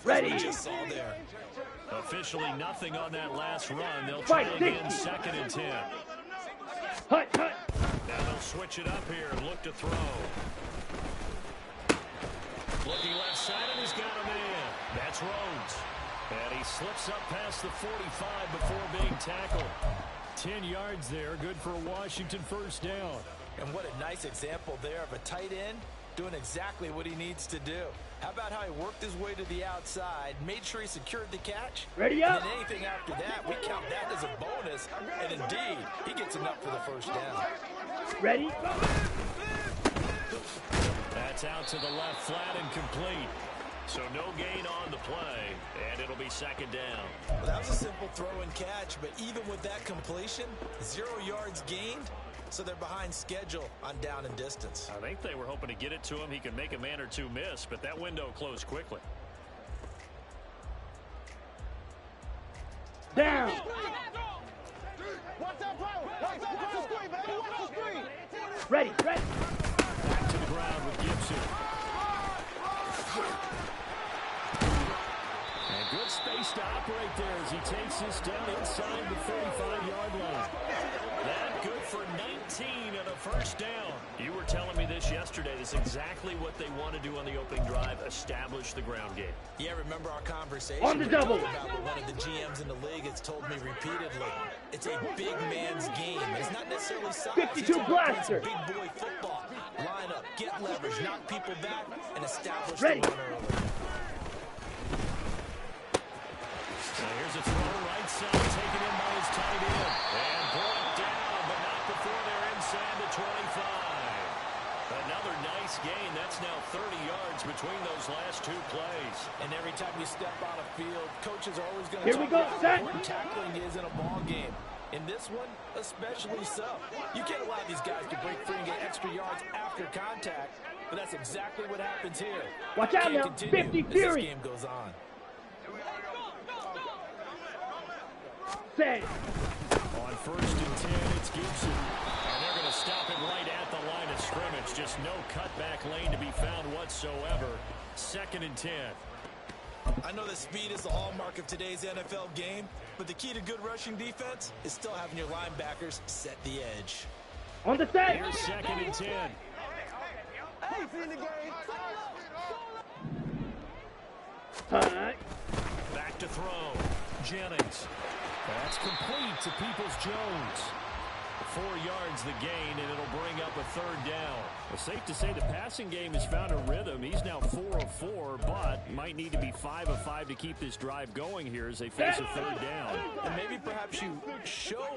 Ready. We just saw there. Officially nothing on that last run. They'll try again, 2nd and 10. Hut. Now they'll switch it up here and look to throw. Looking left side, and he's got a man. That's Rhodes. And he slips up past the 45 before being tackled. 10 yards there, good for a Washington first down. And what a nice example there of a tight end doing exactly what he needs to do. How about how he worked his way to the outside, made sure he secured the catch? Ready up. And then anything after that, we count that as a bonus. And indeed, he gets enough for the first down. Ready. That's out to the left, flat and complete. So no gain on the play, and it'll be 2nd down. Well, that was a simple throw and catch, but even with that completion, 0 yards gained, so they're behind schedule on down and distance. I think they were hoping to get it to him. He could make a man or two miss, but that window closed quickly. Down. Ready. Back to the ground with Gibson. And good space to operate there as he takes this down inside the 35-yard line. That good for 19 and a first down. You were telling me this yesterday. This is exactly what they want to do on the opening drive, establish the ground game. Yeah, remember our conversation? On the double. About one of the GMs in the league has told me repeatedly, it's a big man's game. It's not necessarily size. 52 blaster. Big boy football. Line up, get leverage, knock people back, and establish Ready. the run early. So here's a throw right side, taken in by his tight end. And brought down, but not before they're inside the 25. Another nice gain. That's now 30 yards between those last 2 plays. And every time you step on a field, coaches are always going to Here we go, talk about set. how important tackling is in a ball game. In this one, especially so. You can't allow these guys to break free and get extra yards after contact, but that's exactly what happens here. Watch out Can't now, continue 50 as Fury. this game goes on. Say. On 1st and 10, it's Gibson. And they're going to stop it right at the line of scrimmage. Just no cutback lane to be found whatsoever. 2nd and 10. I know that speed is the hallmark of today's NFL game, but the key to good rushing defense is still having your linebackers set the edge. On the set. Here's 2nd and 10. Hut. Back to throw. Jennings. That's complete to Peoples-Jones. 4 yards the gain, and it'll bring up a 3rd down. Well, safe to say the passing game has found a rhythm. He's now 4 of 4, but might need to be 5 of 5 to keep this drive going here as they face a 3rd down. And maybe perhaps you show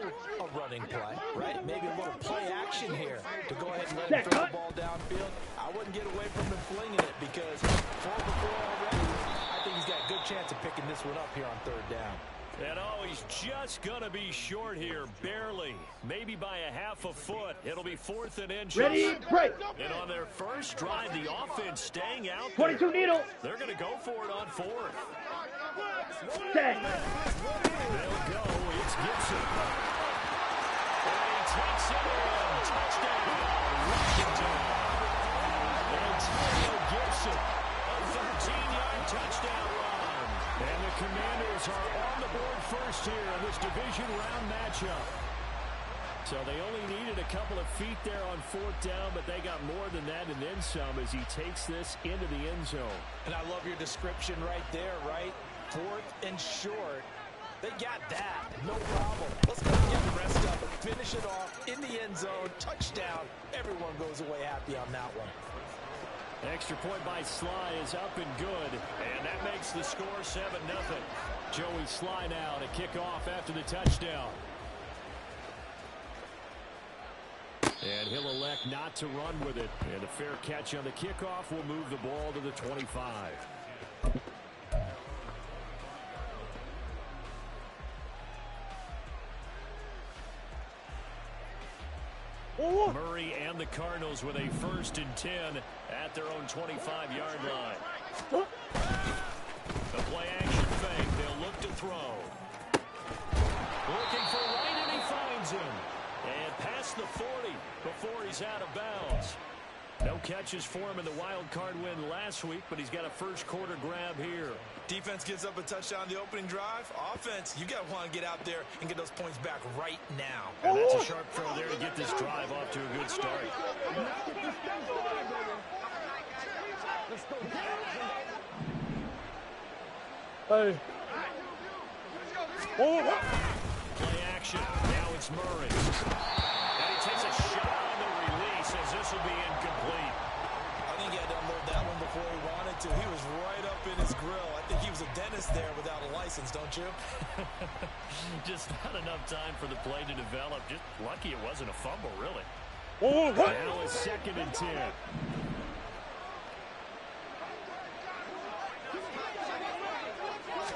a running play, right? Maybe a little play action here to go ahead and let him throw the ball downfield. I wouldn't get away from him flinging it because 4 for 4 already. I think he's got a good chance of picking this one up here on 3rd down. And oh, he's just going to be short here, barely. Maybe by a half a foot. It'll be 4th and inches. Ready, break. And on their first drive, the offense staying out there. 22 needle. They're going to go for it on 4th. Say. They'll go. It's Gibson. And he takes it in. Touchdown, Washington. Antonio Gibson, a 13-yard touchdown run. And the Commanders are on the board first here in this division round matchup. So they only needed a couple of feet there on 4th down, but they got more than that and then some as he takes this into the end zone. And I love your description right there, right? 4th and short. They got that. No problem. Let's go get the rest of it. Finish it off in the end zone. Touchdown. Everyone goes away happy on that one. Extra point by Sly is up and good, and that makes the score 7-0. Joey Sly now to kick off after the touchdown. And he'll elect not to run with it. And a fair catch on the kickoff will move the ball to the 25. Murray and the Cardinals with a 1st and 10 at their own 25-yard line. The play action fake. They'll look to throw. Looking for right, and he finds him. And past the 40 before he's out of bounds. No catch catches for him in the wild card win last week, but he's got a first quarter grab here. Defense gives up a touchdown on the opening drive. Offense, you got to want to get out there and get those points back right now. And that's a sharp throw there to get this drive off to a good start. Hey. Play action. Now it's Murray. And he takes a shot on the release as this will be incomplete. I think he had to unload that one before he wanted to. He was right up in his grill. I think he was a dentist there without a license, don't you? Just not enough time for the play to develop. Just lucky it wasn't a fumble, really. Now it's 2nd and 10.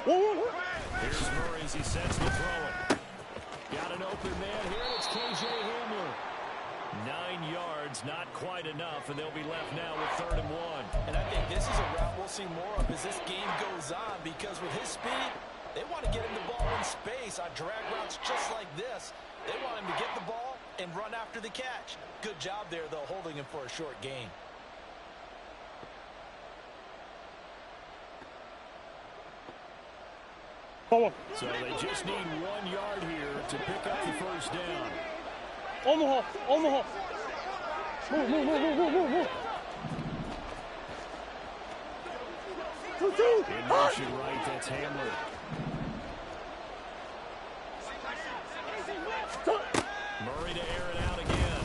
Here's Murray as he sets the throw it. Got an open man here, and it's K.J. Hamler. 9 yards, not quite enough, and they'll be left now with 3rd and 1. And I think this is a route we'll see more of as this game goes on, because with his speed, they want to get him the ball in space on drag routes just like this. They want him to get the ball and run after the catch. Good job there, though, holding him for a short gain. So they just need 1 yard here to pick up the first down. Omaha. Move. In motion right, that's Hamler. Murray to air it out again.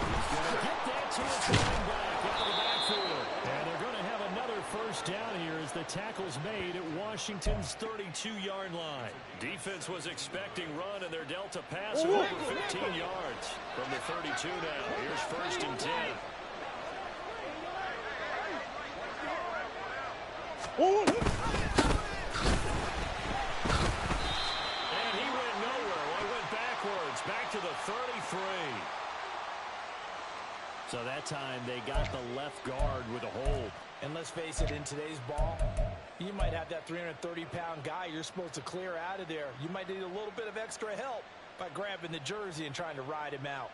He's going to get that to his running back out of the backfield. And they're going to have another first down here as the tackle's made at Washington's 32-yard line. Defense was expecting run, and they're dealt a pass of over 15 yards. From the 32 now, here's 1st and 10. And he went nowhere. Well, he went backwards, back to the 33. So that time they got the left guard with a hold. And let's face it, in today's ball, you might have that 330-pound guy you're supposed to clear out of there. You might need a little bit of extra help by grabbing the jersey and trying to ride him out.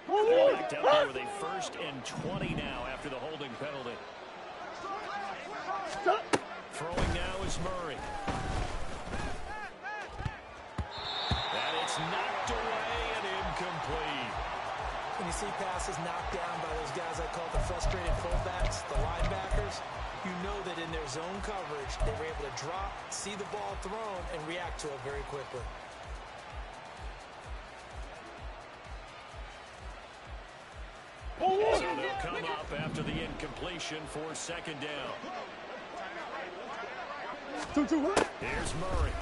Backed up there with a 1st and 20 now after the holding penalty. Throwing now is Murray. And it's knocked away and incomplete. When you see passes knocked down by those guys I call the frustrated fullbacks, the linebackers, you know that in their zone coverage, they were able to drop, see the ball thrown, and react to it very quickly. So they'll come up after the incompletion for 2nd down. Here's Murray.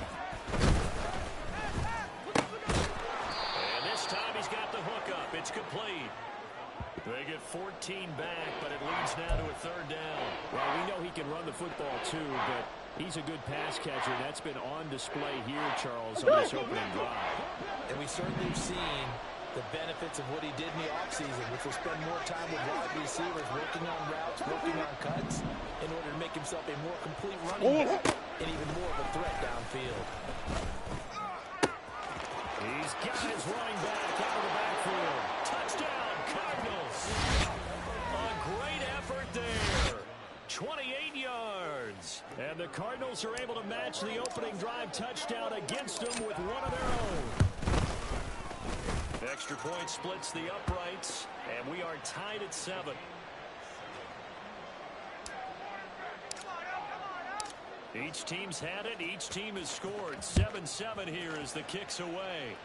And this time he's got the hook up. It's complete. They get 14 back, but it leads now to a 3rd down. Well, we know he can run the football too, but he's a good pass catcher. That's been on display here, Charles, on this opening drive. And we certainly have seen the benefits of what he did in the offseason, which was spend more time with wide receivers, working on routes, working on cuts, in order to make himself a more complete running back and even more of a threat downfield. He's got his running back out of the backfield. Touchdown, Cardinals. A great effort there. 28 yards. And the Cardinals are able to match the opening drive touchdown against them with one of their own. Extra point splits the uprights, and we are tied at 7. Each team's had it. Each team has scored. 7-7 here as the kick's away.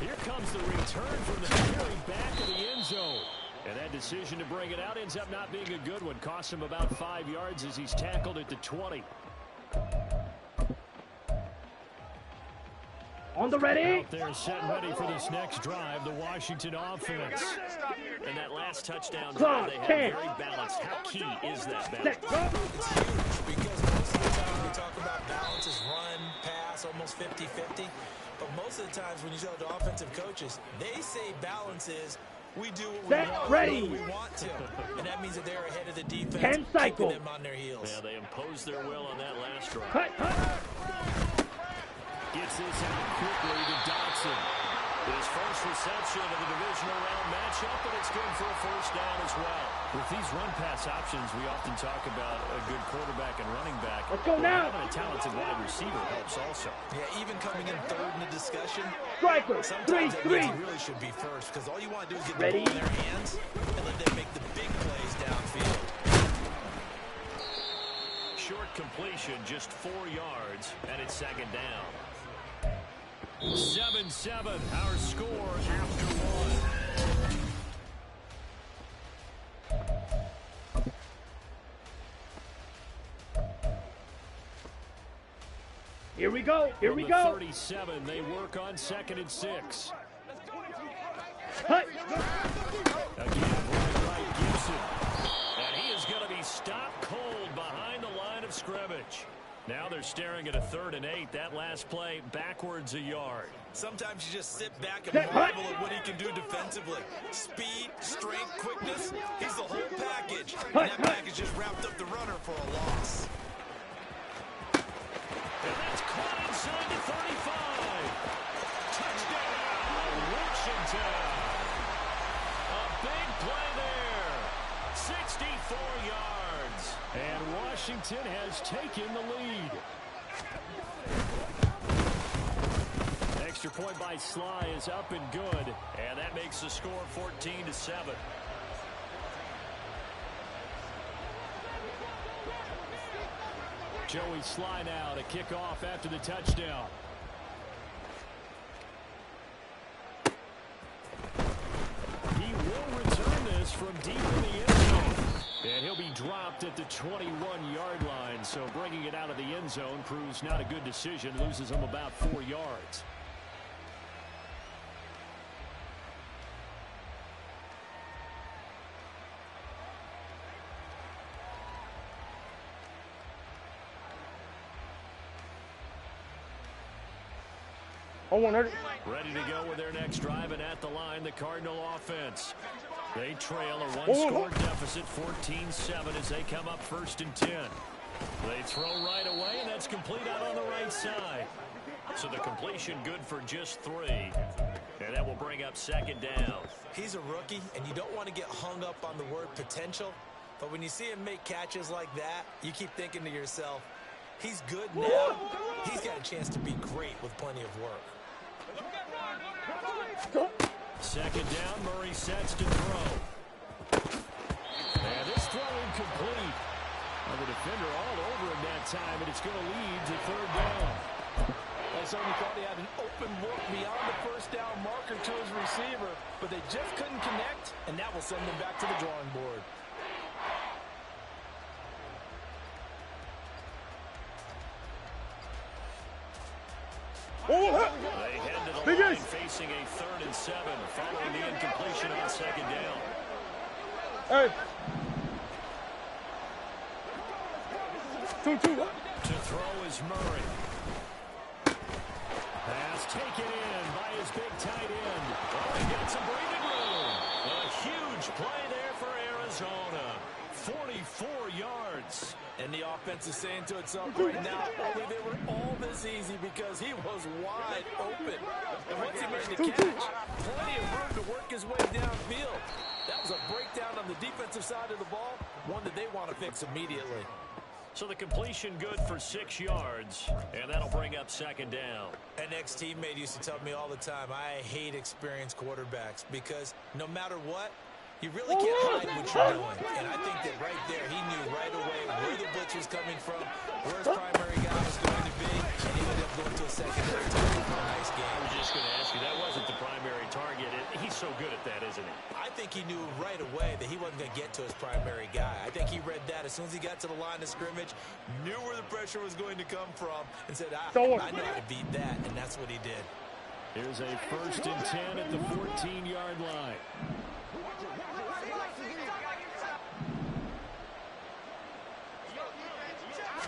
Here comes the return from the very back of the end zone. And that decision to bring it out ends up not being a good one. Costs him about 5 yards as he's tackled at the 20. On the ready. Out there set ready for this next drive, the Washington offense. And that last touchdown drive, they had very balanced. How key is that balance? It's huge because most of the time we talk about balance is run, pass, almost 50-50. But most of the times when you talk to offensive coaches, they say balance is we do what we want, ready. when we want to. And that means that they're ahead of the defense, 10 cycle. keeping them on their heels. Yeah, they imposed their will on that last drive. Cut. Gets this out quickly to Dotson. His first reception of the divisional round matchup, and it's good for a first down as well. With these run-pass options, we often talk about a good quarterback and running back. Let's go now. Having a talented wide receiver helps also. Yeah, even coming in third in the discussion, Striker. sometimes that 3-3. means he really should be first, because all you want to do is get the ball in their hands and let them make the big plays downfield. Short completion, just 4 yards, and it's second down. 7-7, our score after one. Here we go. Here we From go. the 37, they work on 2nd and 6. Hut. Again, right, Gibson. And he is going to be stopped cold behind the line of scrimmage. Now they're staring at a 3rd and 8. That last play backwards a yard. Sometimes you just sit back and marvel at what he can do defensively. Speed, strength, quickness, he's the whole package. And that package just wrapped up the runner for a loss. And that's caught inside the 35. Touchdown, Washington. A big play there. 64 yards. And Washington has taken the lead. Extra point by Sly is up and good. And that makes the score 14-7. Joey Sly now to kick off after the touchdown. He will return this from deep in the end zone. And he'll be dropped at the 21-yard line. So bringing it out of the end zone proves not a good decision. Loses him about 4 yards. Oh, 100. Ready to go with their next drive, and at the line, the Cardinal offense. They trail a one-score deficit, 14-7, as they come up 1st and 10. They throw right away, and that's complete out on the right side. So the completion good for just 3. And that will bring up 2nd down. He's a rookie, and you don't want to get hung up on the word potential. But when you see him make catches like that, you keep thinking to yourself, he's good now. He's got a chance to be great with plenty of work. 2nd down, Murray sets to throw. And this throw incomplete. Well, the defender all over him that time, and it's going to lead to 3rd down. I certainly thought he had an open look beyond the 1st down marker to his receiver, but they just couldn't connect, and that will send them back to the drawing board. They head to the line facing a 3rd and 7 following the incompletion on 2nd down. Hey. 2-2. To throw is Murray. Pass taken in by his big tight end. Oh, he got some breathing room. A huge play there for Arizona. 44 yards. And the offense is saying to itself right now, only they were all this easy because he was wide open. And once he made the catch, plenty of room to work his way downfield. That was a breakdown on the defensive side of the ball, one that they want to fix immediately. So the completion good for 6 yards, and that'll bring up 2nd down. An ex-teammate used to tell me all the time, I hate experienced quarterbacks because no matter what, you really can't hide what you're doing. And I think that right there, he knew right away where the blitz was coming from, where his primary guy was going to be, and he ended up going to a secondary target for a nice game. I was just going to ask you, that wasn't the primary target. He's so good at that, isn't he? I think he knew right away that he wasn't going to get to his primary guy. I think he read that as soon as he got to the line of scrimmage, knew where the pressure was going to come from, and said, I know how to beat that, and that's what he did. Here's a 1st and 10 at the 14-yard line.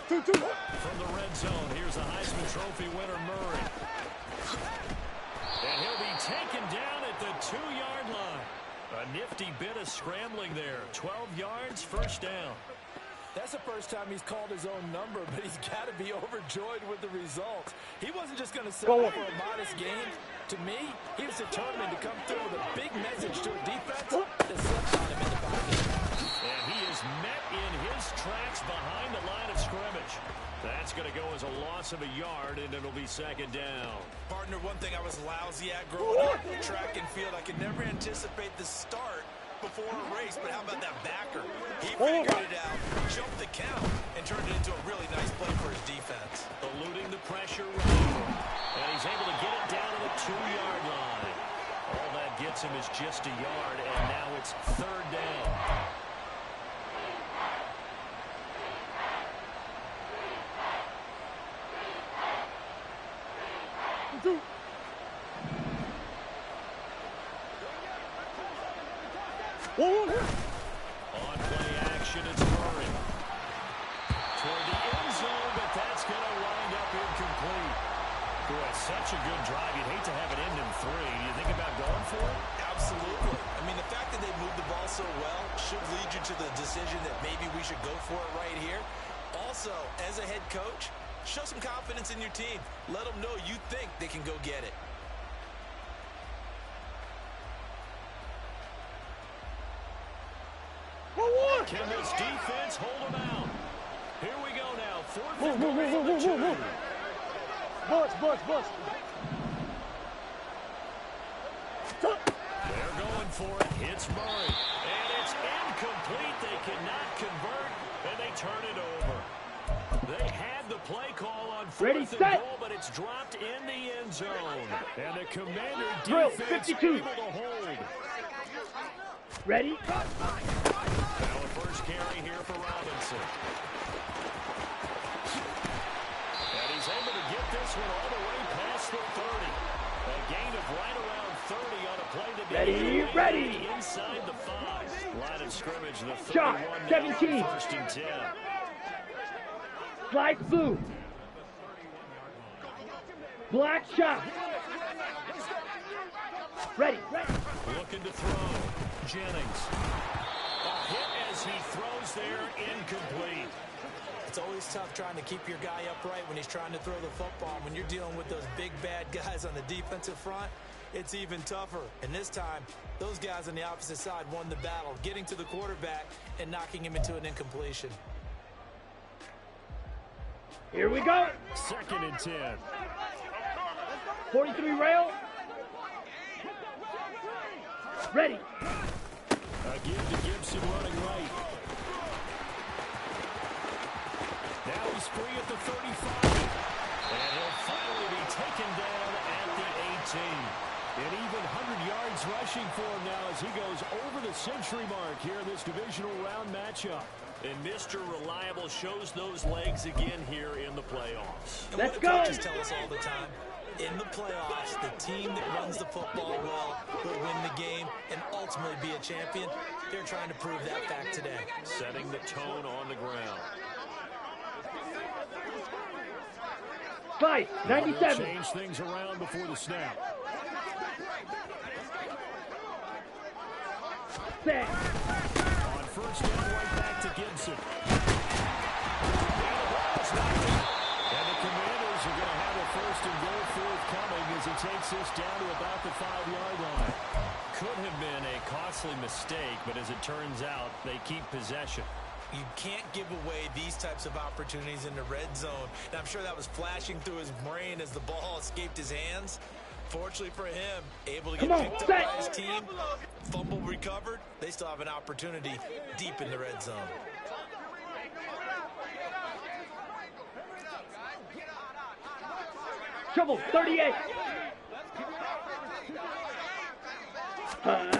From the red zone, here's the Heisman Trophy winner, Murray. And he'll be taken down at the 2-yard line. A nifty bit of scrambling there. 12 yards, 1st down. That's the first time he's called his own number, but he's got to be overjoyed with the results. He wasn't just going to settle for a modest game. To me, he was determined to come through with a big message to a defense that slept on him in the pocket. And he is met in his tracks behind the line of scrimmage. That's going to go as a loss of a yard, and it'll be second down. Partner, one thing I was lousy at growing up, track and field, I could never anticipate the start before a race, but how about that backer? He figured it out, jumped the count, and turned it into a really nice play for his defense. Eluding the pressure, and he's able to get it down to the 2-yard line. All that gets him is just a yard, and now it's third down. On play action, it's Murray. Toward the end zone, but that's going to wind up incomplete. Boy, such a good drive. You'd hate to have it end in 3. Do you think about going for it? Absolutely. I mean, the fact that they moved the ball so well should lead you to the decision that maybe we should go for it right here. Also, as a head coach, show some confidence in your team. Let them know you think they can go get it. Can this defense hold them out? Here we go now. Fourth and goal for the 2. Bust. They're going for it. Hits Murray. And it's incomplete. They cannot convert, and they turn it over. They had the play call on fourth and goal, but it's dropped in the end zone. And the Commander defense able to hold. Ready? Now a first carry here for Robinson. And he's able to get this one all the way past the 30. A gain of right around 30 on a play that Ready. Inside the 5. Line of scrimmage, the Shot, 31 17. First and 10. Slide blue. Black shot. Ready. Looking to throw. Jennings. A hit as he throws there, incomplete. It's always tough trying to keep your guy upright when he's trying to throw the football. When you're dealing with those big, bad guys on the defensive front, it's even tougher. And this time, those guys on the opposite side won the battle, getting to the quarterback and knocking him into an incompletion. Here we go. Second and 10. 43 rail. Ready. Again to Gibson running right. Now he's free at the 35. And he'll finally be taken down at the 18. An even 100 yards rushing for him now as he goes over the century mark here in this divisional round matchup. And Mr. Reliable shows those legs again here in the playoffs. And Let's what go. Coaches tell us all the time. In the playoffs, the team that runs the football well will win the game and ultimately be a champion. They're trying to prove that fact today. Setting the tone on the ground. 97. Change things around before the snap. Set. On first down, right back to Gibson. And the Commanders are going to have a first and goal forthcoming as he takes this down to about the 5-yard line. Could have been a costly mistake, but as it turns out, they keep possession. You can't give away these types of opportunities in the red zone. And I'm sure that was flashing through his brain as the ball escaped his hands. Fortunately for him, able to get picked up by his team, fumble recovered, they still have an opportunity deep in the red zone. Trouble, 38. They'll run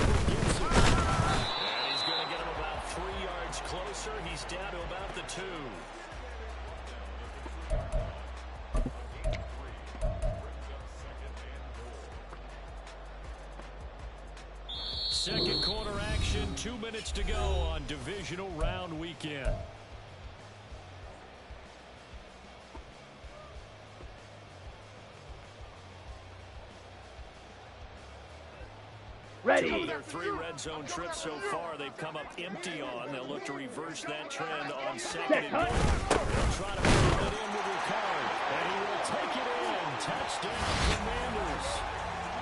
with Gibson. And he's going to get him about 3 yards closer. He's down to about the 2. Second quarter action, 2 minutes to go on divisional round weekend. Ready. 2 of their 3 red zone trips so far, they've come up empty on. They'll look to reverse that trend on second and goal. They'll try to put it in with Ricard, and he will take it in. Touchdown, Commanders.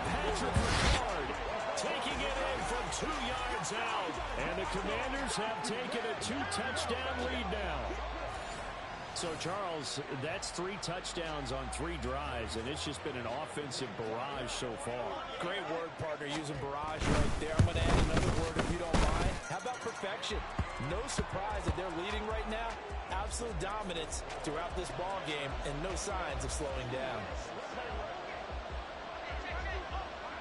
Patrick Ricard taking it in from 2 yards out, and the Commanders have taken a 2-touchdown lead now. So, Charles, that's 3 touchdowns on 3 drives, and it's just been an offensive barrage so far. Great word, partner, using barrage right there. I'm going to add another word if you don't mind. How about perfection? No surprise that they're leading right now. Absolute dominance throughout this ball game, and no signs of slowing down.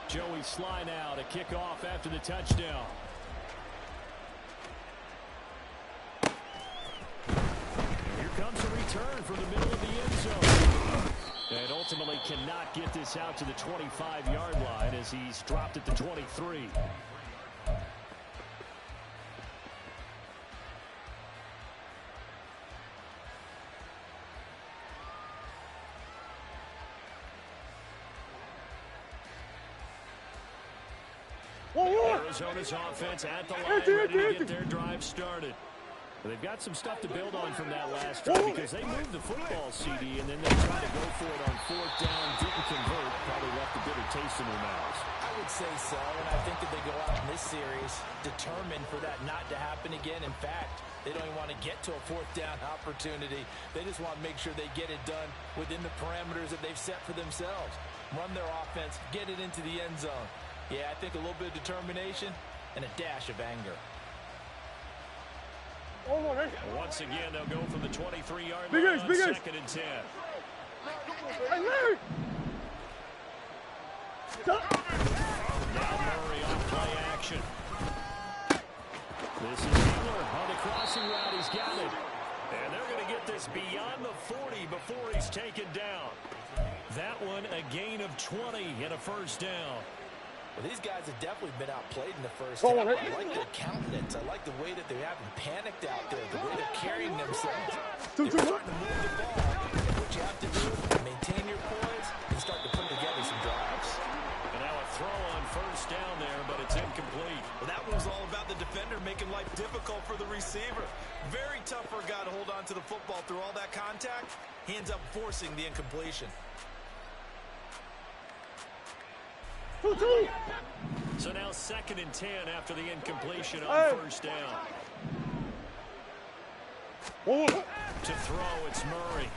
Joey Sly now to kick off after the touchdown. Comes a return from the middle of the end zone. And ultimately cannot get this out to the 25-yard line as he's dropped at the 23. Arizona's offense at the line, ready to get their drive started. They've got some stuff to build on from that last drive because they moved the football, CD, and then they tried to go for it on 4th down, didn't convert, probably left a bitter taste in their mouths. I would say so, and I think that they go out in this series determined for that not to happen again. In fact, they don't even want to get to a 4th down opportunity. They just want to make sure they get it done within the parameters that they've set for themselves. Run their offense, get it into the end zone. Yeah, I think a little bit of determination and a dash of anger. Once again, they'll go from the 23-yard line on 2nd and 10. Now Murray on play action. This is Miller on the crossing route. He's got it. And they're going to get this beyond the 40 before he's taken down. That one a gain of 20 and a 1st down. Well, these guys have definitely been outplayed in the first half. I like their countenance. I like the way that they haven't panicked out there, the way they're carrying themselves. They're starting to move the ball. And what you have to do is maintain your poise and start to put together some drives. And now a throw on 1st down there, but it's incomplete. Well, that one was all about the defender making life difficult for the receiver. Very tough for a guy to hold on to the football through all that contact. Hands up, forcing the incompletion. So now 2nd and 10 after the incompletion on 1st down. To throw, it's Murray.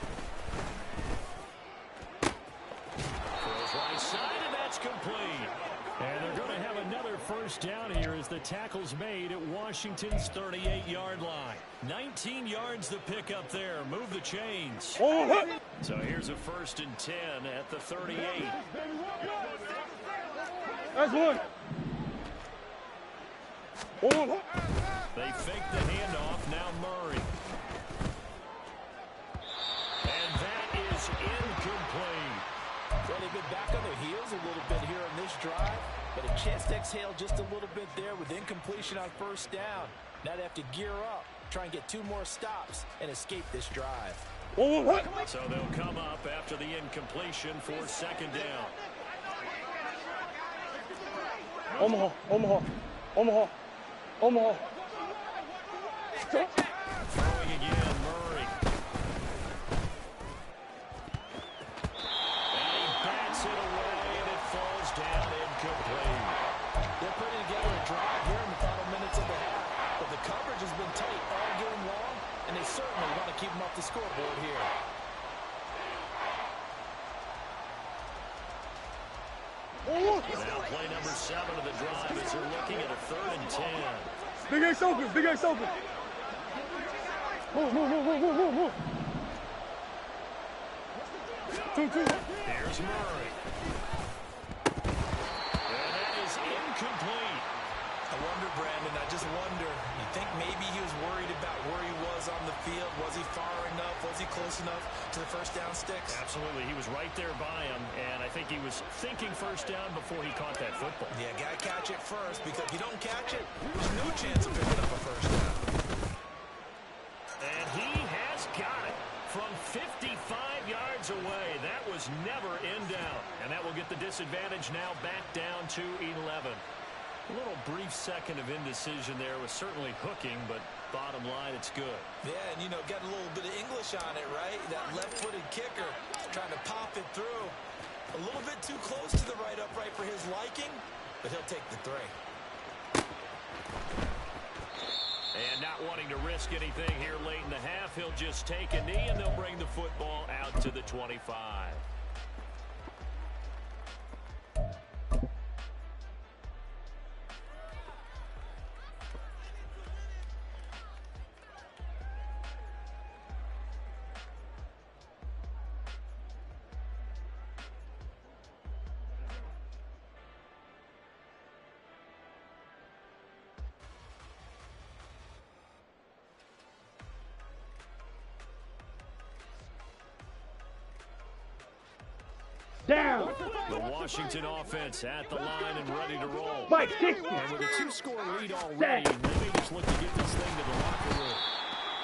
Throws right side, and that's complete. And they're going to have another 1st down here as the tackle's made at Washington's 38-yard line. 19 yards to pick up there. Move the chains. So here's a 1st and 10 at the 38. That's one. They fake the handoff. Now Murray. And that is incomplete. Well, they've been back on their heels a little bit here on this drive, but a chance to exhale just a little bit there with incompletion on 1st down. Now they have to gear up, try and get 2 more stops, and escape this drive. So they'll come up after the incompletion for 2nd down. Omaha. Throwing again, Murray. And he bats it away, and it falls down incomplete. They're putting together a drive here in the final minutes of the half, but the coverage has been tight all game long, and they certainly want to keep them off the scoreboard here. Now play number 7 of the drive as they're looking at a 3rd and 10. Big X open. Move. 2-2. Here's Murray. And that is incomplete. I wonder, Brandon, I just wonder, you think maybe he was worried about where he was on the field? Was he far enough? Was he close enough to the 1st down sticks? Absolutely. He was right there by him, and I think he was thinking 1st down before he caught that football. Yeah, got to catch it first, because if you don't catch it, there's no chance of picking up a 1st down. And he has got it from 55 yards away. That was never in down. And that will get the disadvantage now back down to 11. brief second of indecision there was certainly hooking, but bottom line, it's good. Yeah, and, you know, got a little bit of English on it, right? That left-footed kicker trying to pop it through. A little bit too close to the right upright for his liking, but he'll take the three. And not wanting to risk anything here late in the half, he'll just take a knee, and they'll bring the football out to the 25. Down. The Washington offense at the line and ready to roll. Mike, 60. And with a two-score lead already, they just look to get this thing to the locker room.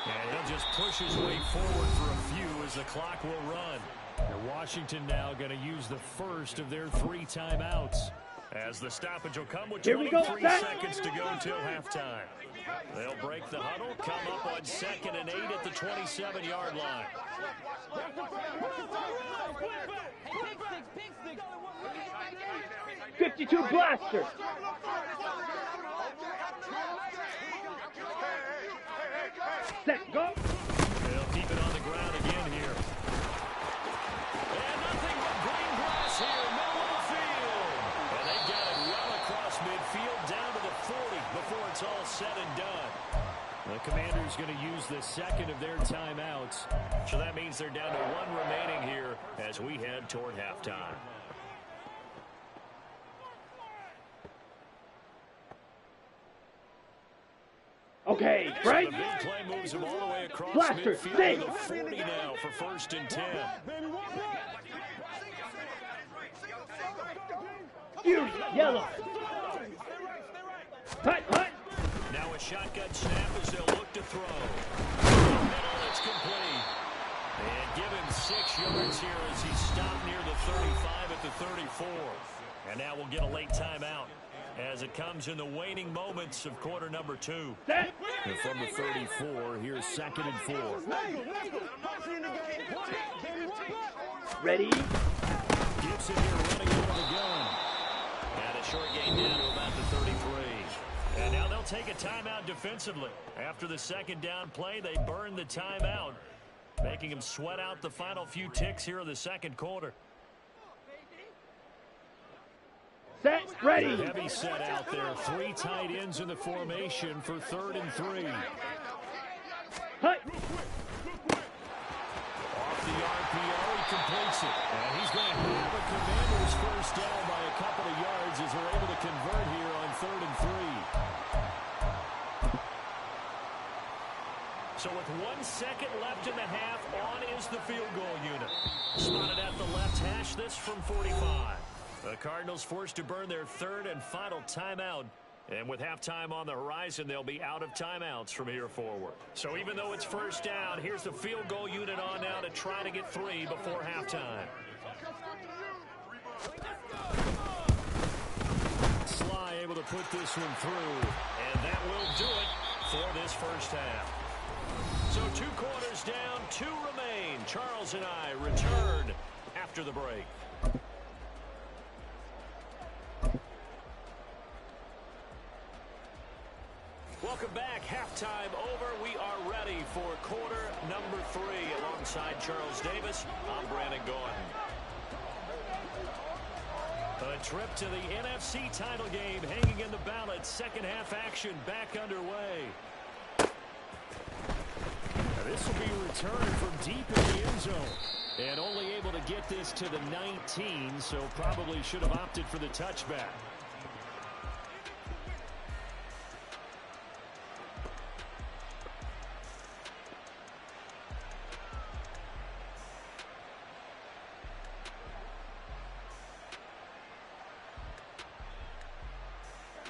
And he'll just push his way forward for a few as the clock will run. And Washington now going to use the first of their 3 timeouts. As the stoppage will come with 23 seconds to go until halftime. They'll break the huddle, come up on 2nd and 8 at the 27-yard line. 52 blaster. Set, go. They'll keep it on the ground again here. And nothing but green grass here, middle of the field. And they get it well across midfield down to the 40 before it's all said and done. The Commanders going to use the second of their timeouts. So that means they're down to 1 remaining here as we head toward halftime. Okay, right. So the big play moves him all the way across Blaster, midfield to the 40 now for 1st and 10. Huge, yellow. Hut, hut. Now a shotgun snap as they'll look to throw. Middle, it's complete. And give him 6 yards here as he stopped near the 35 at the 34. And now we'll get a late timeout as it comes in the waning moments of quarter number 2. Set. And from the 34, here's 2nd and 4. Ready. Gibson here running out of the gun. And a short gain down to about the 33. And now they'll take a timeout defensively. After the 2nd down play, they burn the timeout, making him sweat out the final few ticks here in the 2nd quarter. Set, ready. Heavy set out there. 3 tight ends in the formation for 3rd and 3. Hut. Off the RPO, he completes it. And he's going to have a Commanders first down by a couple of yards as they're able to convert here on 3rd and 3. So with 1 second left in the half, on is the field goal unit. Spotted at the left hash, this from 45. The Cardinals forced to burn their 3rd and final timeout. And with halftime on the horizon, they'll be out of timeouts from here forward. So even though it's first down, here's the field goal unit on now to try to get 3 before halftime. Sly able to put this one through. And that will do it for this first half. So 2 quarters down, 2 remain. Charles and I return after the break. Welcome back. Halftime over. We are ready for quarter number 3. Alongside Charles Davis, I'm Brandon Gordon. A trip to the NFC title game hanging in the balance. Second half action back underway. Now this will be a return from deep in the end zone. And only able to get this to the 19, so probably should have opted for the touchback.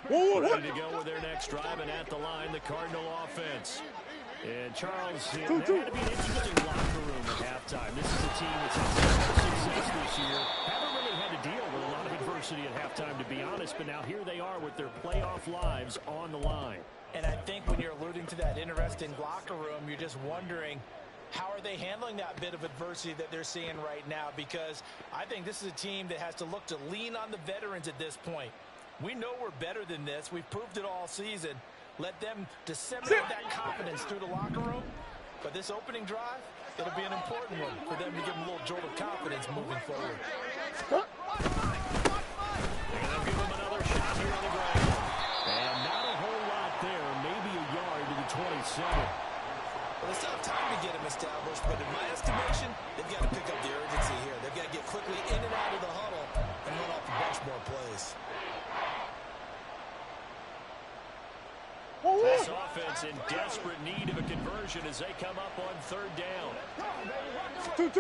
Ready to go with their next drive, and at the line, the Cardinal offense. And Charles, there had to be an interesting locker room at halftime. This is a team that's had some success this year. Haven't really had to deal with a lot of adversity. adversity at halftime, to be honest, but now here they are with their playoff lives on the line. And I think when you're alluding to that interesting locker room, you're just wondering, how are they handling that bit of adversity that they're seeing right now? Because I think this is a team that has to look to lean on the veterans at this point. We know we're better than this. We've proved it all season. Let them disseminate that confidence through the locker room. But this opening drive, it'll be an important one for them to give them a little jolt of confidence moving forward. And they'll give them another shot here on the ground. And not a whole lot there, maybe a yard to the 27. Well, they still have time to get him established, but in my estimation, they've got to pick up the urgency here. They've got to get quickly in and out of the huddle and run off a bunch more plays. This offense in desperate need of a conversion as they come up on third down. Here's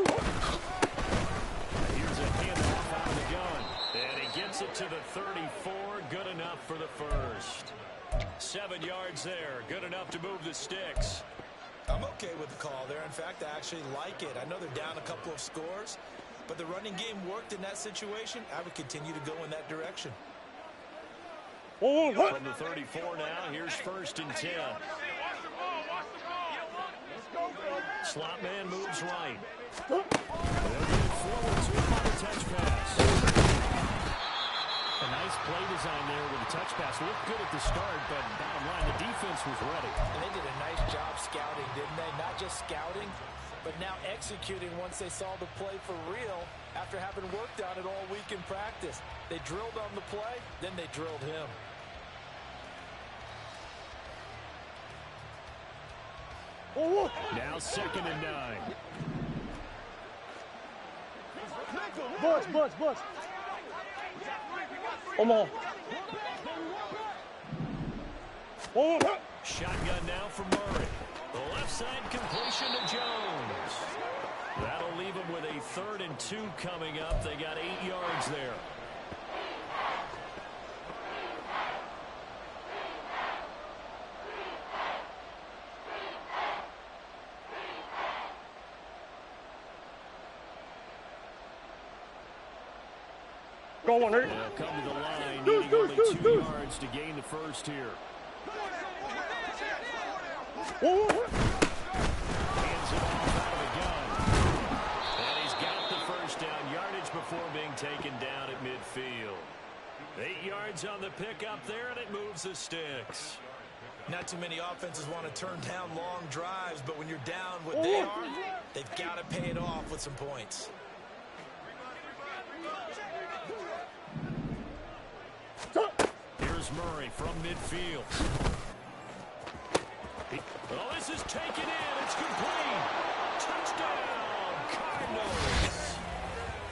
a handoff out of the gun. And he gets it to the 34. Good enough for the first. 7 yards there. Good enough to move the sticks. I'm okay with the call there. In fact, I actually like it. I know they're down a couple of scores, but the running game worked in that situation. I would continue to go in that direction. From the 34 now, here's 1st and 10. Slot man moves right. They'll get it forward to him on the touch pass. A nice play design there with the touch pass. Looked good at the start, but bottom line, the defense was ready. And they did a nice job scouting, didn't they? Not just scouting, but now executing once they saw the play for real after having worked on it all week in practice. They drilled on the play, then they drilled him. Now 2nd and 9. Bus. Omaha. Shotgun now for Murray. The left side completion to Jones. That'll leave him with a 3rd and 2 coming up. They got 8 yards there. Go on, hurt. They'll come to the line, needing only 2 yards to gain the first here. Hands it off out of the gun. And he's got the first down, yardage before being taken down at midfield. 8 yards on the pickup there, and it moves the sticks. Not too many offenses want to turn down long drives, but when you're down what they are, they've got to pay it off with some points. Here's Murray from midfield. Oh, this is taken in. It's complete. Touchdown, Cardinals.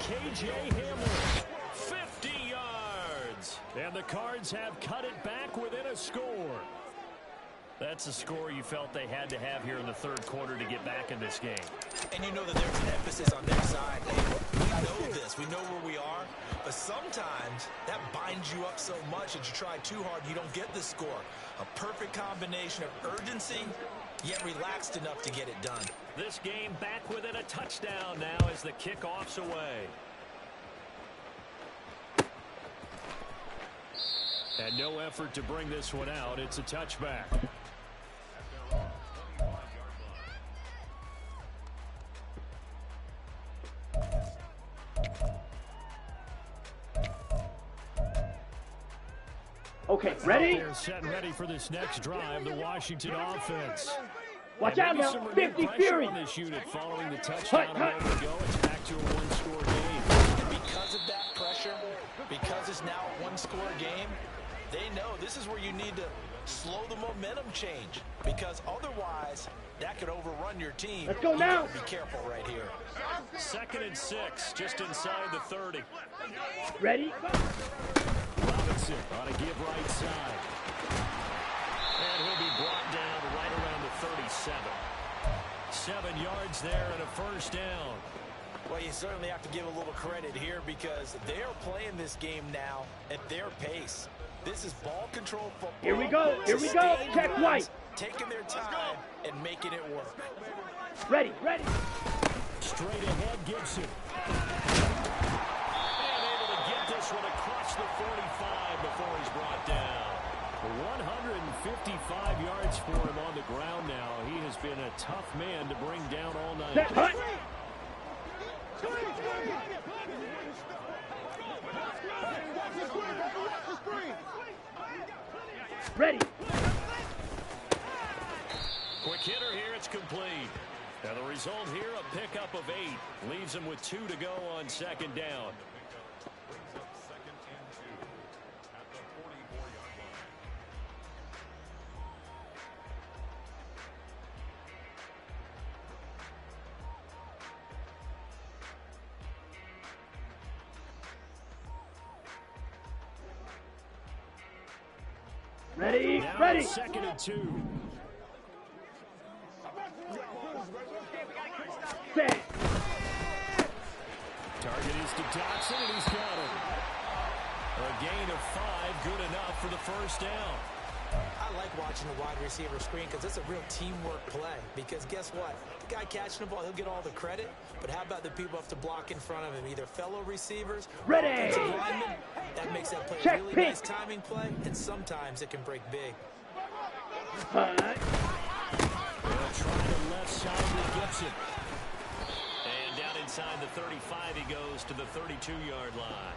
K.J. Hamler, 50 yards. And the Cards have cut it back within a score. That's a score you felt they had to have here in the 3rd quarter to get back in this game. And you know that there's an emphasis on their side. We know this. We know where we are. But sometimes that binds you up so much that you try too hard, you don't get the score. A perfect combination of urgency, yet relaxed enough to get it done. This game back within a touchdown now as the kickoff's away. And no effort to bring this one out. It's a touchback. Okay, ready? They're set and ready for this next drive, the Washington offense. Watch out now, 50 Fury. On this unit following the touchdown a moment ago. It's back to a one-score game. And because of that pressure, because it's now a one-score game, they know this is where you need to slow the momentum change, because otherwise that could overrun your team. Let's go now. Be careful right here. 2nd and 6, just inside the 30. Ready? Robinson on a give right side. And he'll be brought down right around the 37. 7 yards there and a first down. Well, you certainly have to give a little credit here because they're playing this game now at their pace. This is ball control football. Here we go. Here we go. Check white. Taking their time and making it work. Ready. Straight ahead, Gibson. And able to get this one across reach the 45 before he's brought down. 155 yards for him on the ground now. He has been a tough man to bring down all night. Set, hut. Ready. Quick hitter here, it's complete. Now the result here, a pickup of 8. Leaves him with 2 to go on second down. Ready, now ready. Second and 2. Set. Target is to Dotson, and he's got him. A gain of 5, good enough for the first down. I like watching the wide receiver screen because it's a real teamwork play. Because guess what? The guy catching the ball, he'll get all the credit. But how about the people have to block in front of him? Either fellow receivers, Ready. offensive linemen. That makes that play Check, a really pick. nice timing play. And sometimes it can break big. Hut. They'll try the left side with Gibson. And down inside the 35, he goes to the 32-yard line.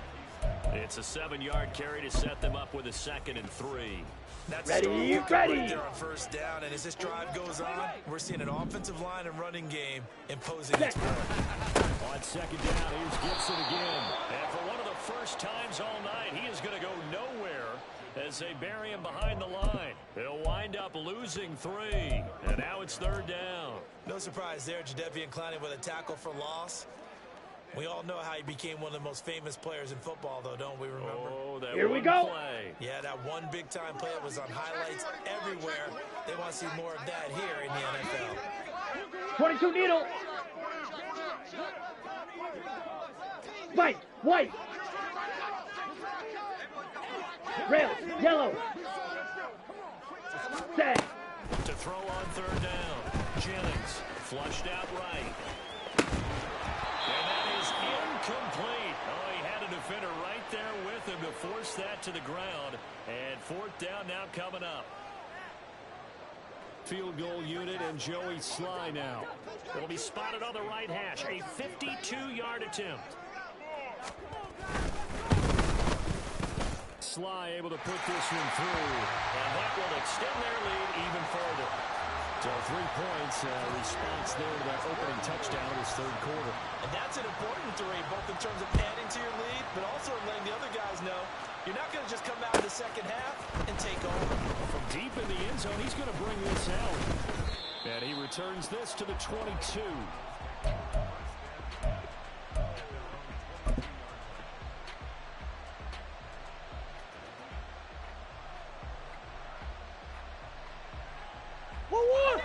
It's a 7-yard carry to set them up with a 2nd and 3. That's Ready, strong pickup ready. right there on first down. And as this drive goes on, we're seeing an offensive line and running game imposing its will. On second down, here's Gibson again. And for one of the first times all night, he is going to go nowhere as they bury him behind the line. He'll wind up losing 3. And now it's third down. No surprise there, Jadeveon Clowney with a tackle for loss. We all know how he became one of the most famous players in football, though, don't we remember? Oh, that Here we one go. play. Yeah, that one big-time play that was on highlights everywhere. They want to see more of that here in the NFL. 22 needle. White, white. Rail, yellow. Set. To throw on third down. Jennings flushed out right. And that is incomplete. Oh, he had a defender right there with him to force that to the ground. And fourth down now coming up. Field goal unit and Joey Sly now. It'll be spotted on the right hash. A 52-yard attempt. Sly able to put this one through. And that will extend their lead even further. So 3 points response there to that opening touchdown in this third quarter. And that's an important 3, both in terms of adding to your lead, but also letting the other guys know you're not going to just come out in the second half and take over. From deep in the end zone, he's going to bring this out. And he returns this to the 22.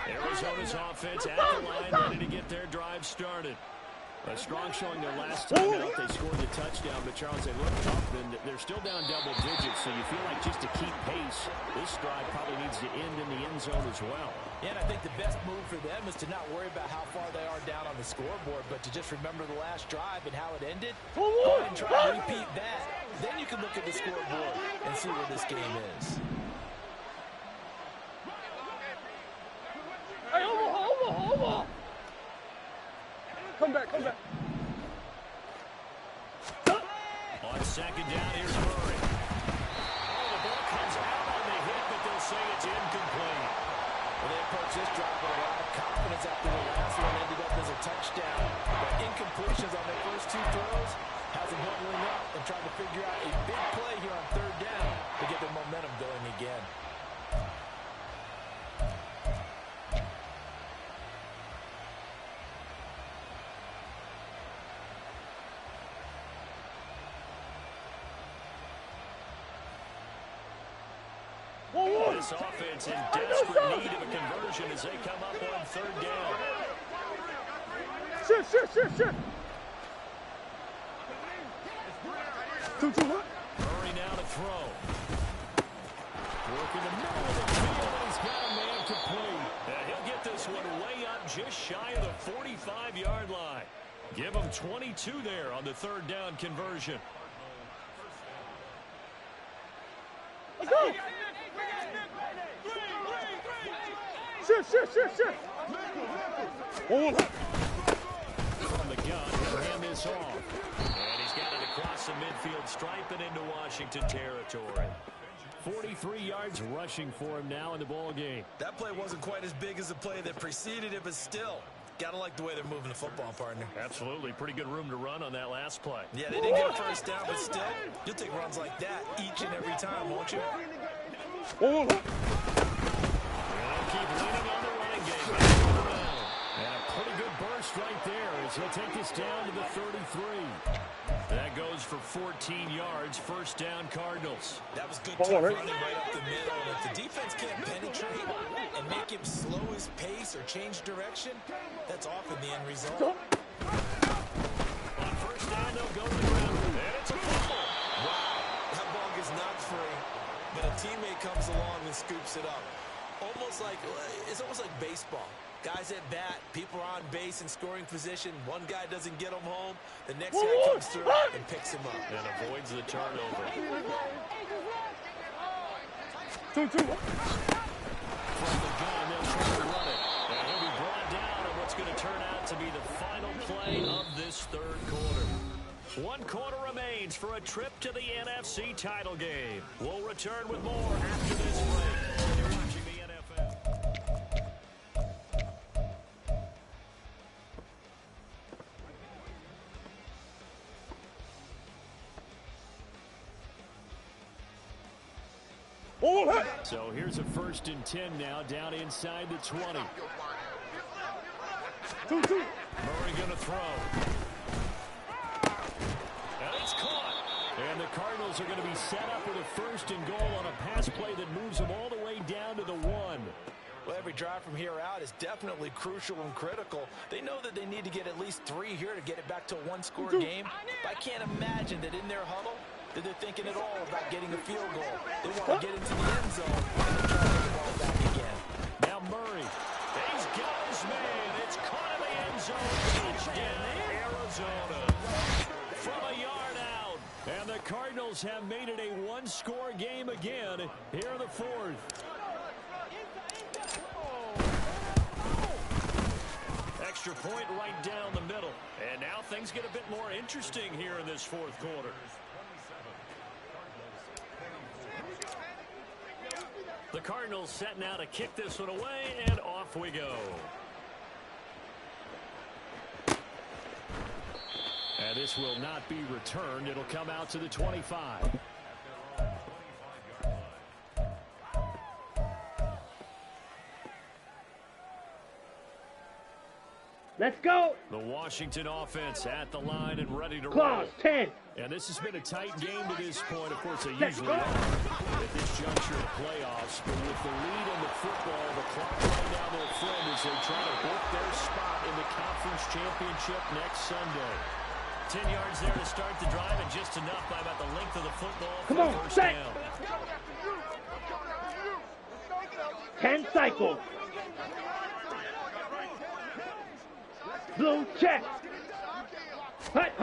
Arizona's offense at the line, ready to get their drive started. Strong showing their last time out. They scored the touchdown, but Charles, they look tough, and they're still down double digits, so you feel like just to keep pace, this drive probably needs to end in the end zone as well. Yeah, and I think the best move for them is to not worry about how far they are down on the scoreboard, but to just remember the last drive and how it ended. Go ahead and try to repeat that. Then you can look at the scoreboard and see where this game is. Hey, over. Come back. On second down, here's Murray. Oh, the ball comes out on the hit, but they'll say it's incomplete. Well, they approach this drive with a lot of confidence after the last one ended up as a touchdown. But incompletions on their first 2 throws has them huddling up and trying to figure out a big play here on third down to get their momentum going again. This offense in desperate need of a conversion as they come up on third down. Shit. 2-2 what? Murray now to throw. Work in the middle of the field, and he's got a man complete. And he'll get this one way up just shy of the 45-yard line. Give him 22 there on the third down conversion. Go! Shift! Hold up. From the gun, he'll hand this off. And he's got it across the midfield stripe and into Washington territory. 43 yards rushing for him now in the ball game. That play wasn't quite as big as the play that preceded it, but still, gotta like the way they're moving the football, partner. Absolutely. Pretty good room to run on that last play. Yeah, they didn't get a first down, but still, you'll take runs like that each and every time, won't you? Hold up. They'll keep leaning on the running game. And a pretty good burst right there as he'll take this down to the 33. That goes for 14 yards. First down, Cardinals. That was good tough running right up the middle. And if the defense can't penetrate and make him slow his pace or change direction, that's often the end result. On first down, they'll go to the ground. And it's a fumble. Wow, that ball gets knocked free, but a teammate comes along and scoops it up. It's almost like baseball. Guys at bat, people are on base in scoring position. One guy doesn't get him home. The next guy comes through and picks him up. And avoids the turnover. 2-2. From the gun, they'll try to run it. And he'll be brought down on what's going to turn out to be the final play of this third quarter. 1 quarter remains for a trip to the NFC title game. We'll return with more after this break. You're watching the NFL. So here's a 1st and 10 now, down inside the 20. 2-2. Murray going to throw. And it's caught. And the Cardinals are going to be set up with a 1st and goal on a pass play that moves them all the way down to the 1. Well, every drive from here out is definitely crucial and critical. They know that they need to get at least 3 here to get it back to a 1-score game. But I can't imagine that in their huddle that they're thinking at all about getting a field goal. They want to get into the end zone and try to get the ball back again. Now Murray. He's got his man. It's caught in the end zone. Touchdown, Arizona. From a yard out. And the Cardinals have made it a 1-score game again here in the 4th. Extra point right down the middle. And now things get a bit more interesting here in this 4th quarter. The Cardinals set now to kick this one away, and off we go. And this will not be returned. It'll come out to the 25. Let's go. The Washington offense at the line and ready to roll. Clause 10. And this has been a tight game to this point. Of course, they usually are at this juncture of playoffs. But with the lead in the football, the clock right now their friend as they try to book their spot in the conference championship next Sunday. 10 yards there to start the drive, and just enough by about the length of the football for the first down. 10 cycles. Blue check. Hut.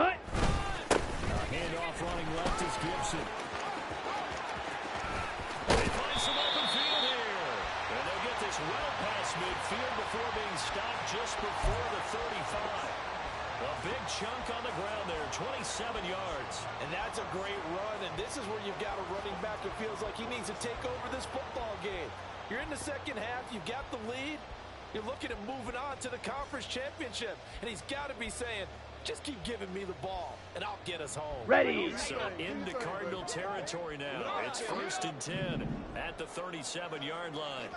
Handoff running left is Gibson. They find some open field here. And they'll get this well past midfield before being stopped just before the 35. A big chunk on the ground there, 27 yards. And that's a great run, and this is where you've got a running back who feels like he needs to take over this football game. You're in the second half, you've got the lead. You're looking at moving on to the conference championship. And he's got to be saying, just keep giving me the ball, and I'll get us home. Ready. So into Cardinal territory now. It's 1st and 10 at the 37-yard line.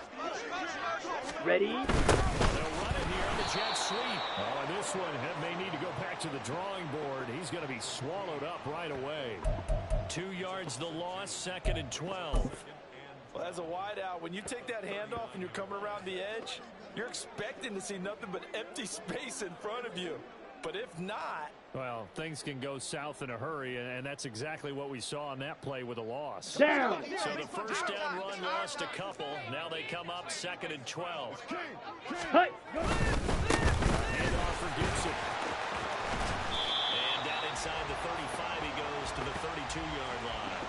Ready. They'll run it here on the jet sweep. Oh, and this one may need to go back to the drawing board. He's going to be swallowed up right away. 2 yards the loss, 2nd and 12. Well, as a wideout, when you take that handoff and you're coming around the edge, you're expecting to see nothing but empty space in front of you. But if not... Well, things can go south in a hurry, and that's exactly what we saw on that play with a loss. Down. So the first down run lost a couple. Now they come up 2nd and 12. Hut. Handoff for Gibson. And down inside the 35, he goes to the 32-yard line.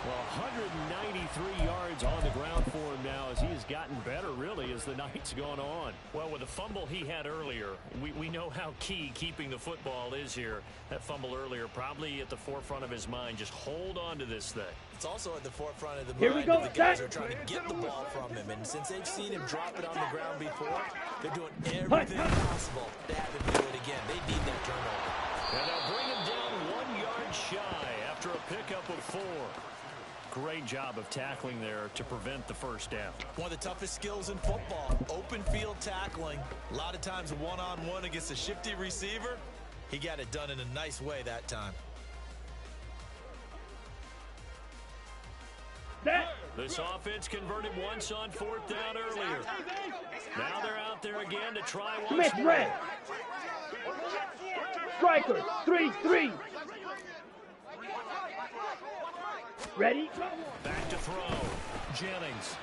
Well, 193 yards on the ground for him now as he has gotten better, really, as the night's gone on. Well, with the fumble he had earlier, we know how key keeping the football is here. That fumble earlier probably at the forefront of his mind. Just hold on to this thing. It's also at the forefront of the Here we mind go, of the guys set. who are trying to get the ball from him. And since they've seen him drop it on the ground before, they're doing everything possible to have him do it again. They need that turnover. And they'll bring him down 1 yard shy after a pickup of 4. Great job of tackling there to prevent the first down. One of the toughest skills in football, open field tackling. A lot of times one-on-one against a shifty receiver. He got it done in a nice way that time. Set. This offense converted once on 4th down earlier. Now they're out there again to try once Smith more. red. Striker. 3-3. Ready? Back to throw. Jennings.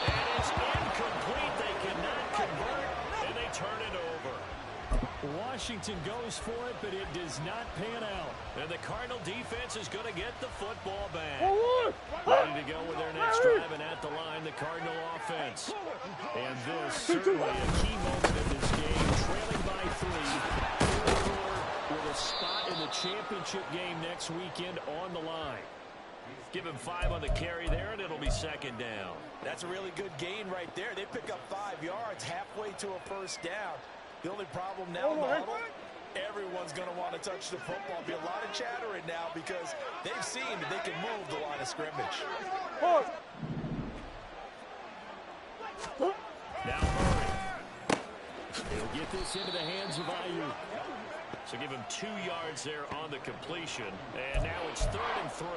And it's incomplete. They cannot convert, and they turn it over. Washington goes for it, but it does not pan out. And the Cardinal defense is going to get the football back. Ready to go with their next drive, and at the line, the Cardinal offense. And this certainly a key moment in this game, trailing by 3. Fourth quarter with a spot in the championship game next weekend on the line. Give him 5 on the carry there, and it'll be 2nd down. That's a really good gain right there. They pick up 5 yards halfway to a first down. The only problem now in the huddle, everyone's going to want to touch the football. Be a lot of chattering now because they've seen that they can move the line of scrimmage. Now Murray. He'll get this into the hands of Ayuk. So give him 2 yards there on the completion. And now it's 3rd and 3.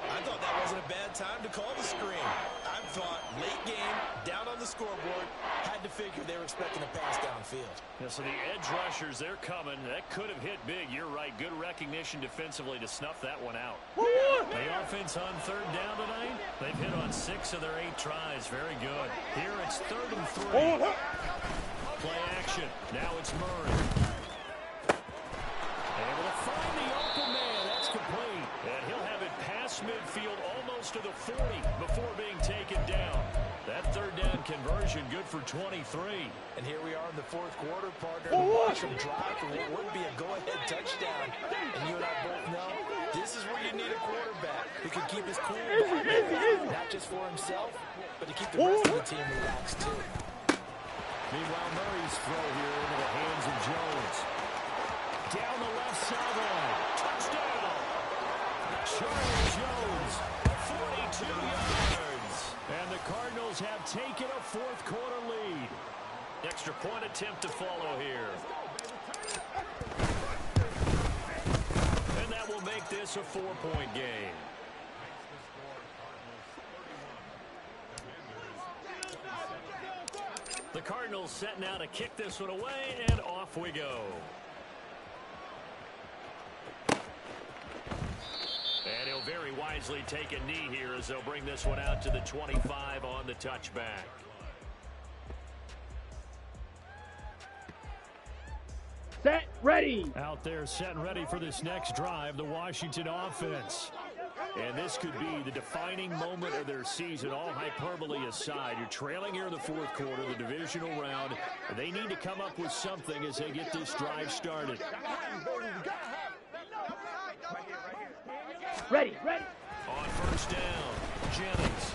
I thought that wasn't a bad time to call the screen. I thought late game, down on the scoreboard, had to figure they were expecting a pass downfield. Yeah, so the edge rushers, they're coming. That could have hit big. You're right. Good recognition defensively to snuff that one out. The offense on 3rd down tonight, they've hit on 6 of their 8 tries. Very good. Here it's 3rd and 3. Play action. Now it's Murray. Able to find the open man. That's complete. And he'll have it past midfield almost to the 40 before being taken down. That 3rd down conversion good for 23. And here we are in the 4th quarter, partner. To watch him drive for what would be a go-ahead touchdown. And you and I both know this is where you need a quarterback who can keep his cool, not just for himself, but to keep the rest of the team relaxed too. Meanwhile, Murray's throw here into the hands of Jones. Down the left sideline. Touchdown! Charlie Jones, 42 yards. And the Cardinals have taken a 4th quarter lead. Extra point attempt to follow here. And that will make this a 4-point game. The Cardinals set now to kick this one away, and off we go. And he'll very wisely take a knee here as they'll bring this one out to the 25 on the touchback. Set. Ready. Out there set and ready for this next drive, the Washington offense. And this could be the defining moment of their season, all hyperbole aside. You're trailing here in the 4th quarter, the divisional round. They need to come up with something as they get this drive started. Ready. On 1st down, Jennings.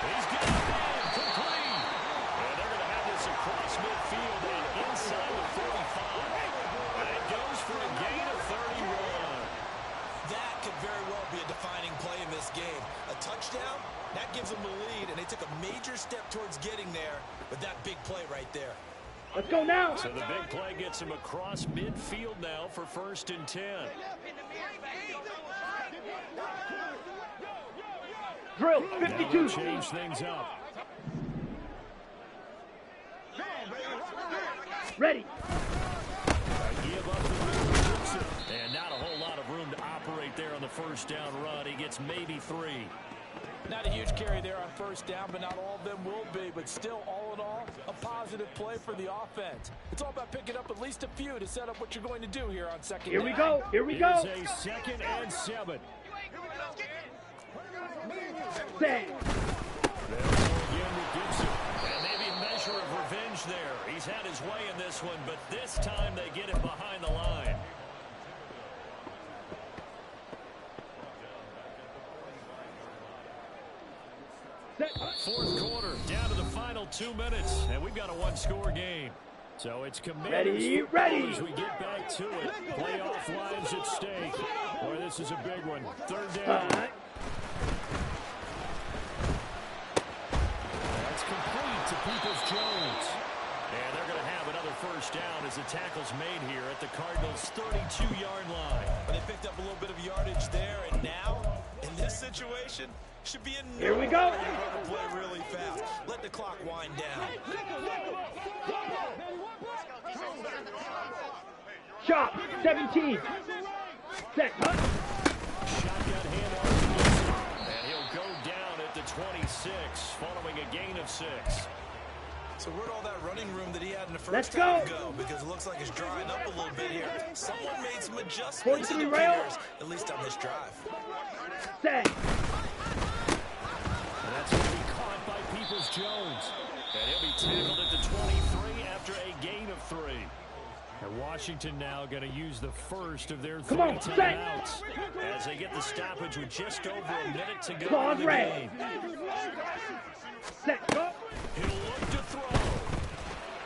He's got it in, complete. And they're going to have this across midfield and inside the 45. That goes for a gain of 31. That could very well be a defining play in this game. A touchdown, that gives them the lead, and they took a major step towards getting there with that big play right there. Let's go now. So the big play gets him across midfield now for 1st and 10. Drill. Now 52. they'll change things up. Ready. Give up the middle. And not a whole lot of room to operate there on the 1st down run. He gets maybe 3. Not a huge carry there on first down, but not all of them will be. But still, all in all, a positive play for the offense. It's all about picking up at least a few to set up what you're going to do here on second down. Here we go. Here we go. Here's a 2nd and 7. Set. Again with Gibson. And maybe a measure of revenge there. He's had his way in this one, but this time they get him behind the line. Fourth quarter, down to the final 2 minutes, and we've got a one-score game. So it's Commanders ready. as we get back to it. Playoff lives at stake. Boy, this is a big one. 3rd down. That's complete to Peoples-Jones. And they're going to have another first down as the tackle's made here at the Cardinals' 32-yard line. Well, they picked up a little bit of yardage there, and now, in this situation, should be a Here we go. Play really fast. Let the clock wind down. Chop. 17. Set. Cut. Shotgun handoff. And he'll go down at the 26, following a gain of 6. So where'd all that running room that he had in the first half go? Because it looks like it's drying up a little bit here. Someone made some adjustments, it appears, at least on this drive. Set. And that's going to be caught by Peoples-Jones. And he'll be tackled at the 23 after a gain of 3. And Washington now going to use the first of their 3 timeouts as they get the stoppage with just over a minute to go in the game. Set. Go. He'll look to throw.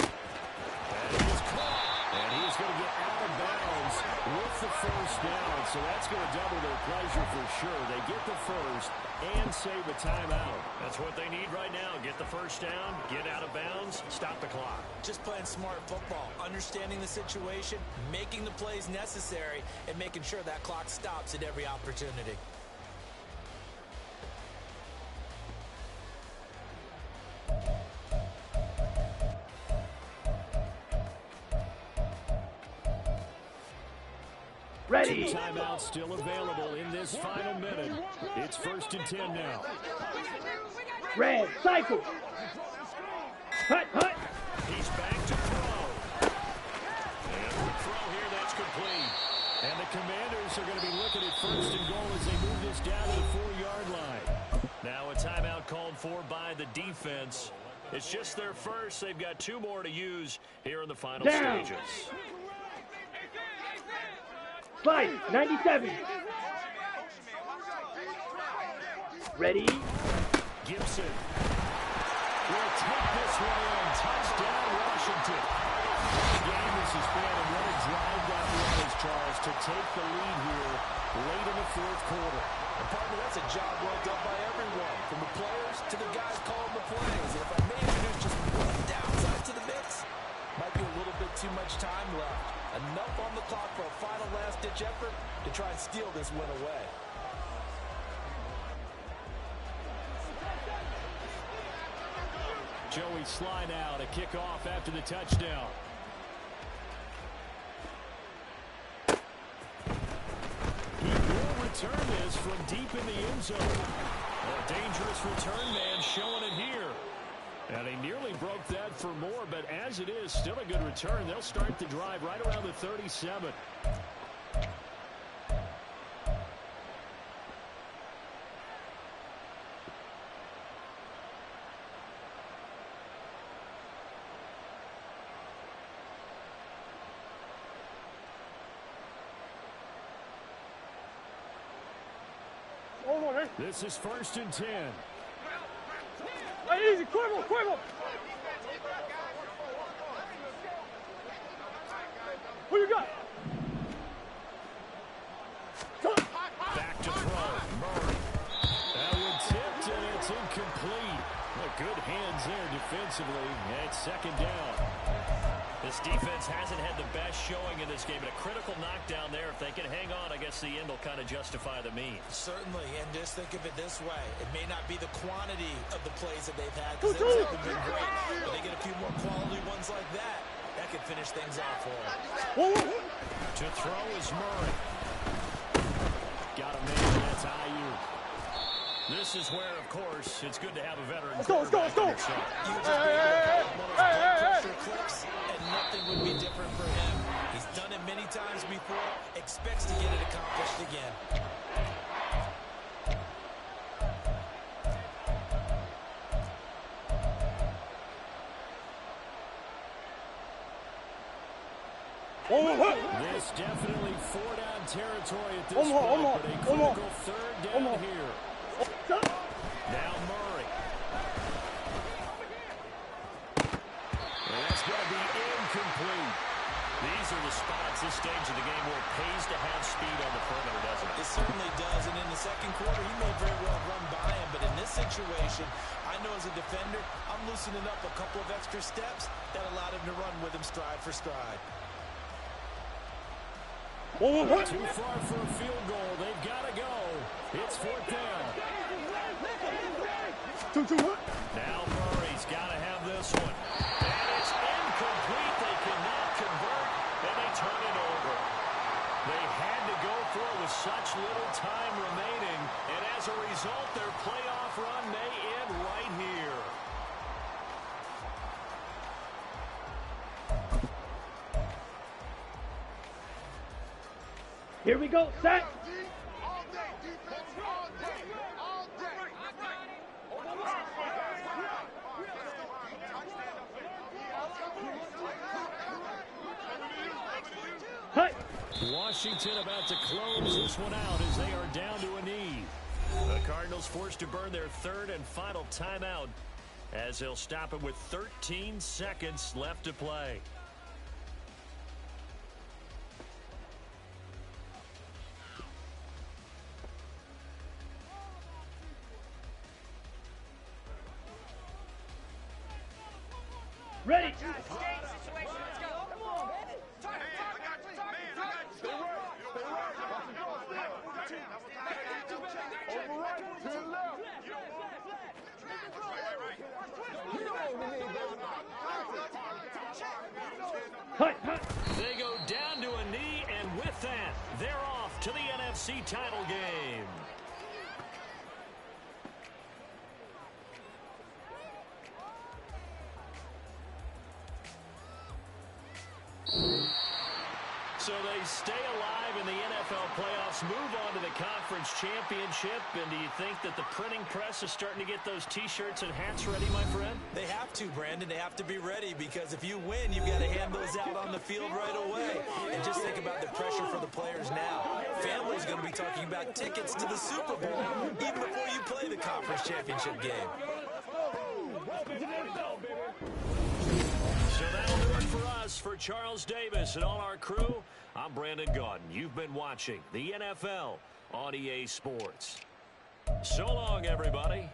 And he's caught. And he's going to get out of bounds with the first down. So that's going to double their pleasure for sure. They get the first and save a timeout. That's what they need right now. Get the first down, get out of bounds, stop the clock. Just playing smart football, understanding the situation, making the plays necessary, and making sure that clock stops at every opportunity. Ready. 2 timeouts still available in this final minute. It's 1st and 10 now. Red. Cycle. Hut. Hut. He's back to throw. And the throw here, that's complete. And the Commanders are going to be looking at 1st and goal as they move this down to the 4-yard line. Now a timeout called for by the defense. It's just their first. They've got 2 more to use here in the final stages. Slide. 97. Ready. Gibson will take this one in. Touchdown, Washington. What a game this has been, and what a drive that was, Charles, to take the lead here late in the 4th quarter. And partner, that's a job well done by everyone, from the players to the guys calling the plays. And if I may introduce just one downside to the mix, might be a little bit too much time left. Enough on the clock for a final last-ditch effort to try and steal this win away. Joey Sly now to kick off after the touchdown. He will return this from deep in the end zone. A dangerous return man showing it here. And he nearly broke that for more, but as it is, still a good return. They'll start the drive right around the 37. This is 1st and 10. Easy, Cuervo. Who you got? Back to throw. Murray. That one tipped, and it's incomplete. Well, good hands there defensively. And it's 2nd down. This defense hasn't had the best showing in this game, but a critical knockdown there. If they can hang on, I guess the end will kind of justify the means. Certainly, and just think of it this way. It may not be the quantity of the plays that they've had, because those haven't been great, but they get a few more quality ones like that. That could finish things off for them. To throw is Murray. Got a man, that's Ayuk. This this is where, of course, it's good to have a veteran. Let's go, let's go, let's go. You just blood pressure clips, and nothing would be different for him. He's done it many times before, expects to get it accomplished again. This definitely four-down territory at this point, but a critical third down here. Now Murray. And that's going to be incomplete. These are the spots this stage of the game where it pays to have speed on the perimeter, doesn't it? It certainly does, and in the second quarter, he may very well run by him, but in this situation, I know as a defender, I'm loosening up a couple of extra steps that allowed him to run with him stride for stride. Too far for a field goal. They've got to go. It's fourth down. Now Murray's got to have this one. And it's incomplete. They cannot convert, and they turn it over. They had to go for it with such little time remaining, and as a result, their playoff run may end right here. Here we go, set. Washington about to close this one out as they are down to a knee. The Cardinals forced to burn their third and final timeout as they'll stop it with 13 seconds left to play. Ready. Cut. They go down to a knee, and with that, they're off to the NFC title game. So they stay alive in the NFL playoffs, move on to the conference championship. And do you think that the printing press is starting to get those T-shirts and hats ready, my friend? They have to, Brandon. They have to be ready because if you win, you've got to hand those out on the field right away. And just think about the pressure for the players now. Family's going to be talking about tickets to the Super Bowl even before you play the conference championship game. So that'll do it for us. For Charles Davis and all our crew, I'm Brandon Gaudin. You've been watching the NFL on EA Sports. So long, everybody.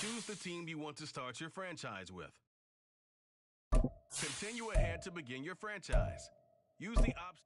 Choose the team you want to start your franchise with. Continue ahead to begin your franchise. Use the option.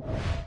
Set.